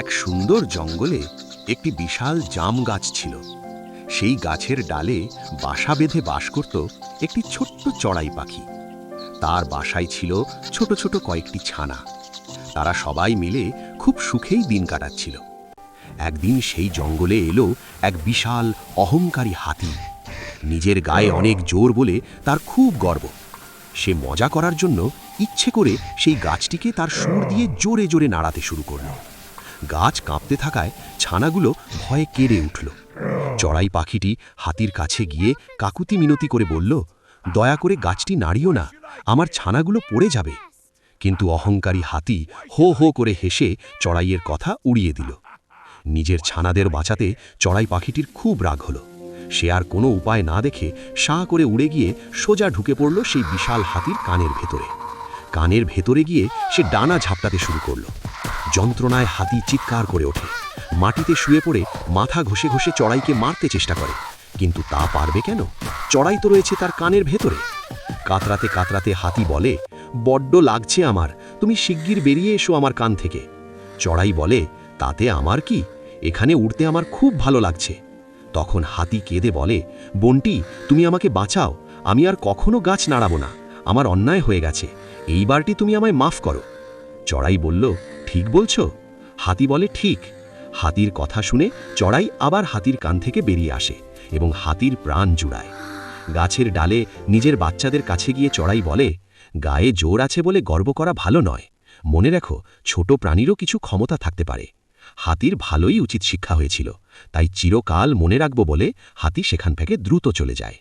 এক সুন্দর জঙ্গলে একটি বিশাল জাম গাছ ছিল। সেই গাছের ডালে বাসা বেঁধে বাস করত একটি ছোট্ট চড়াই পাখি। তার বাসায় ছিল ছোট ছোট কয়েকটি ছানা। তারা সবাই মিলে খুব সুখেই দিন কাটাচ্ছিল। একদিন সেই জঙ্গলে এলো এক বিশাল অহংকারী হাতি। নিজের গায়ে অনেক জোর বলে তার খুব গর্ব। সে মজা করার জন্য ইচ্ছে করে সেই গাছটিকে তার সুর দিয়ে জোরে জোরে নাড়াতে শুরু করল। গাছ কাঁপতে থাকায় ছানাগুলো ভয়ে কেঁদে উঠল। চড়াই পাখিটি হাতির কাছে গিয়ে কাকুতি মিনতি করে বলল, দয়া করে গাছটি নাড়িও না, আমার ছানাগুলো পড়ে যাবে। কিন্তু অহংকারী হাতি হো হো করে হেসে চড়াইয়ের কথা উড়িয়ে দিল। নিজের ছানাদের বাঁচাতে চড়াই পাখিটির খুব রাগ হলো। সে আর কোনো উপায় না দেখে সাঁ করে উড়ে গিয়ে সোজা ঢুকে পড়ল সেই বিশাল হাতির কানের ভেতরে। কানের ভেতরে গিয়ে সে ডানা ঝাপটাতে শুরু করলো। যন্ত্রণায় হাতি চিৎকার করে ওঠে। মাটিতে শুয়ে পড়ে মাথা ঘষে ঘষে চড়াইকে মারতে চেষ্টা করে, কিন্তু তা পারবে কেন? চড়াই তো রয়েছে তার কানের ভেতরে। কাতরাতে কাতরাতে হাতি বলে, বড্ড লাগছে আমার, তুমি শিগগির বেরিয়ে এসো আমার কান থেকে। চড়াই বলে, তাতে আমার কি, এখানে উড়তে আমার খুব ভালো লাগছে। তখন হাতি কেঁদে বলে, বন্টি, তুমি আমাকে বাঁচাও, আমি আর কখনো গাছ নাড়াবো না, আমার অন্যায় হয়ে গেছে, এইবারটি তুমি আমায় মাফ করো। চড়াই বলল, ঠিক বলছো? হাতি বলে, ঠিক। হাতির কথা শুনে চড়াই আবার হাতির কান থেকে বেরিয়ে আসে এবং হাতির প্রাণ জুড়ায়। গাছের ডালে নিজের বাচ্চাদের কাছে গিয়ে চড়াই বলে, গায়ে জোর আছে বলে গর্ব করা ভালো নয়, মনে রেখো ছোট প্রাণীরও কিছু ক্ষমতা থাকতে পারে। হাতির ভালোই উচিত শিক্ষা হয়েছিল, তাই চিরকাল মনে রাখব বলে হাতি সেখান থেকে দ্রুত চলে যায়।